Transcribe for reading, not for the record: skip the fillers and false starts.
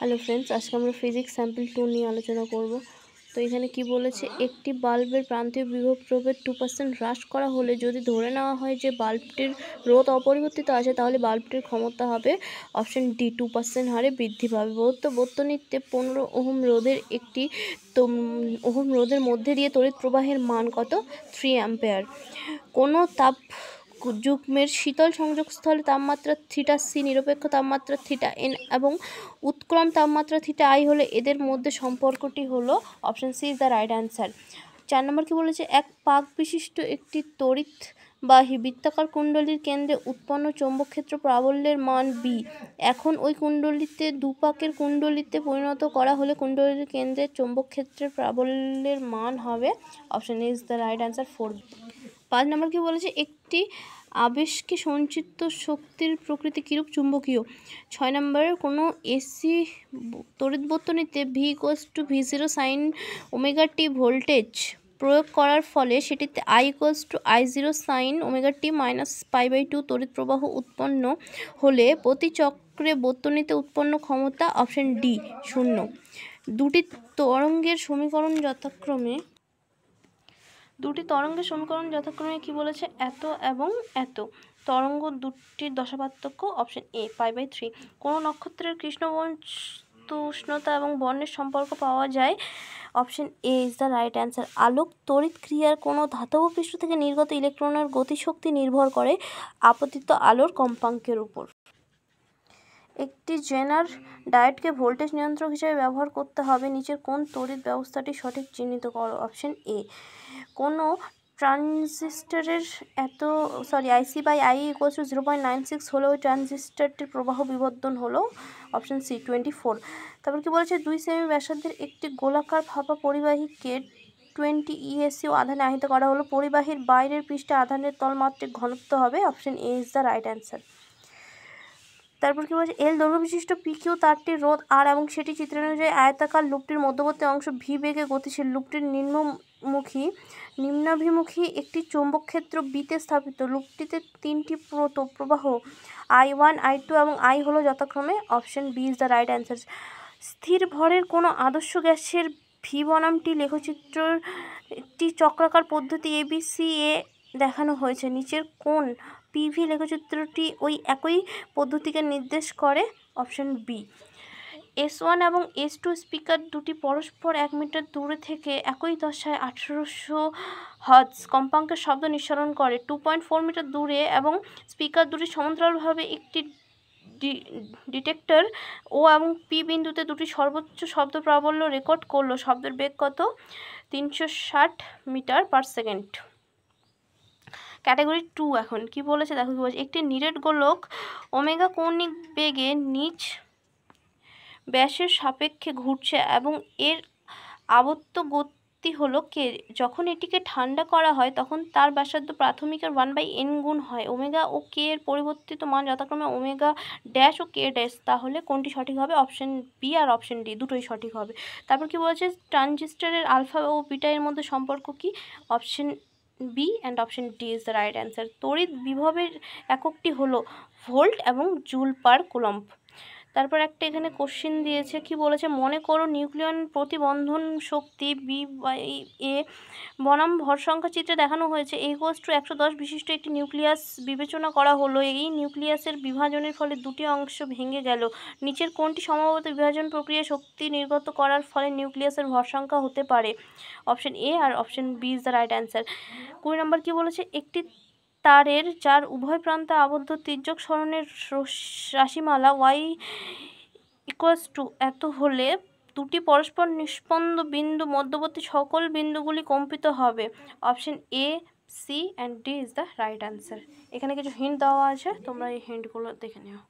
Hello friends, আজকে আমরা physics sample 2 নিয়ে আলোচনা করব। তো এখানে কি বলেছে, একটি বাল্বের প্রান্তীয় বিভব প্রভেদ 2% হ্রাস করা হলে যদি ধরে নেওয়া হয় যে বাল্বটির রোধ অপরিবর্তিত আছে, তাহলে বাল্বটির ক্ষমতা হবে অপশন ডি 2% হারে বৃদ্ধি পাবে। প্রদত্ত বর্তনীতে 15 ওহম রোধের ওহম রোধের মধ্যে দিয়ে তড়িৎ প্রবাহের মান কত? 3 অ্যাম্পিয়ার। কোনো তাপ যুগ্মের শীতল সংযোগস্থলে তাপমাত্রা থিটা সি, নিরপেক্ষ তাপমাত্রা থিটা এন এবং উৎক্রম তাপমাত্রা থিটা আই হলে এদের মধ্যে সম্পর্কটি হলো option C is the right answer. 4 নম্বর কি বলেছে, এক পাক বিশিষ্ট একটি তড়িৎবাহী বৃত্তাকার কুণ্ডলীর কেন্দ্রে উৎপন্ন চৌম্বক ক্ষেত্র প্রাবল্যের মান বি। এখন ওই কুণ্ডলীতে দুপাকের কুণ্ডলীতে পরিণত করা হলে কুণ্ডলীর কেন্দ্রের চৌম্বক ক্ষেত্রের প্রাবল্যের মান হবে option A is the right answer 4। 5 নম্বর কি বলেছে, একটি আবেশকে সঞ্চিত শক্তির প্রকৃতি কিরূপ? চুম্বকীয়। 6 নম্বরের কোনো এসি তড়িৎ বর্তনীতে V equals to V0 sine omega T voltage প্রয়োগ করার ফলে সেটিতে I equals to I0 sine omega T minus π/2 তড়িৎ প্রবাহ উৎপন্ন হলে প্রতি চক্রে বর্তনীতে উৎপন্ন ক্ষমতা অপশন ডি 0। দুটি তরঙ্গের সমীকরণ যথাক্রমে কি বলেছে, এত এবং এত। তরঙ্গ দুটির দশা পার্থক্য অপশন এ π/3। কোন নক্ষত্রের কৃষ্ণ বস্তু উষ্ণতা এবং বর্ণের সম্পর্ক পাওয়া যায়? Option A is the right answer. আলোক তড়িৎ ক্রিয়ার কোনো ধাতব পৃষ্ঠ থেকে নির্গত ইলেকট্রনের গতিশক্তি নির্ভর করে আপতিত আলোর কম্পাঙ্কের উপর। একটি জেনার ডায়োডকে ভোল্টেজ নিয়ন্ত্রক হিসেবে ব্যবহার করতে হবে, নিচের কোন তড়িৎ ব্যবস্থাটি সঠিক চিহ্নিত করো? Option A. কোনো ট্রানজিস্টরের IC/I ইকুয়ালস টু 0.96 হলে ওই ট্রানজিস্টরটির প্রবাহ বিবর্ধন হলো অপশন সি 24। তারপর কি বলেছে, 2 সেমি ব্যাসার্ধের একটি গোলাকার ফাঁপা পরিবাহীকে 20 ESU আধানে আহিত করা হলো, পরিবাহীর বাইরের পৃষ্ঠে আধানের তলমাত্রিক ঘনত্ব হবে option A is the right answer. তারপর কি বলছে, এল দৈর্ঘ্য বিশিষ্ট পিকিউ তারটির রোধ আর এবং সেটি চিত্রের অনুযায়ী আয়তাকার, লুপটির মধ্যবর্তী অংশ ভি বেগে গতিশীল, লুপটির নিম্নাভিমুখী একটি চৌম্বক ক্ষেত্র বিতে স্থাপিত, লুপটিতে 3টি প্রবাহ I1, I2 এবং I হলো যথাক্রমে option B is the right answer. স্থির ভরের কোনো আদর্শ গ্যাসের ভি বনাম টি লেখচিত্রের একটি চক্রাকার পদ্ধতি ABC-এ দেখানো হয়েছে, নিচের কোন পিভি লেখচিত্রটি ওই একই পদ্ধতিকে নির্দেশ করে? Option B. S1 এবং S2 স্পিকার দুটি পরস্পর 1 মিটার দূরে থেকে একই দশায় 1800 হার্টজ কম্পাঙ্কের শব্দ নিঃসরণ করে। 2.4 মিটার দূরে এবং স্পিকার দুটি সমান্তরালভাবে একটি ডিটেক্টর ও এবং পি বিন্দুতে দুটি সর্বোচ্চ শব্দ প্রাবল্য রেকর্ড করলো। শব্দের বেগ কত? 360 মিটার পার সেকেন্ড। ক্যাটাগরি 2 এখন কি বলেছে দেখো, কি বলেছে, একটি নিরেট গোলক ওমেগা কৌণিক বেগে নিজ ব্যাসের সাপেক্ষে ঘুরছে এবং এর আবর্ত গতি হলো কে। যখন এটিকে ঠান্ডা করা হয় তখন তার ব্যাসার্ধ প্রাথমিকের 1/n গুণ হয়। ওমেগা ও কে এর পরিবর্তিত মান যথাক্রমে ওমেগা ড্যাশ ও কে ড্যাশ, তাহলে কোনটি সঠিক হবে? অপশন বি আর অপশন ডি দুটোই সঠিক হবে। তারপর কি বলেছে, ট্রানজিস্টরের আলফা ও বিটা এর মধ্যে সম্পর্ক কি? Option B and option D is the right answer. তড়িৎ বিভবের এককটি হলো ভোল্ট এবং জুল পার কুলম্ব। তারপর একটা এখানে কোশ্চেন দিয়েছে, কি বলেছে, মনে করো নিউক্লিয়ন প্রতিবন্ধন শক্তি B/A বনাম ভর সংখ্যা চিত্রে দেখানো হয়েছে। A ইকুয়ালস টু 110 বিশিষ্ট একটি নিউক্লিয়াস বিবেচনা করা হলো। এই নিউক্লিয়াসের বিভাজনের ফলে দুটি অংশ ভেঙে গেল, নিচের কোনটি সম্ভবত বিভাজন প্রক্রিয়ায় শক্তি নির্গত করার ফলে নিউক্লিয়াসের ভর সংখ্যা হতে পারে? অপশন এ আর option B is the right answer. 20 নম্বর কি বলেছে, একটি তারের যার উভয় প্রান্তে আবদ্ধ তির্যক সরণের রাশিমালা y ইকুয়ালস টু এত হলে দুটি পরস্পর নিষ্পন্দ বিন্দু মধ্যবর্তী সকল বিন্দুগুলি কম্পিত হবে। Option A, C and D is the right answer. এখানে কিছু হিন্ট দেওয়া আছে, তোমরা এই হিন্টগুলো দেখে নিও।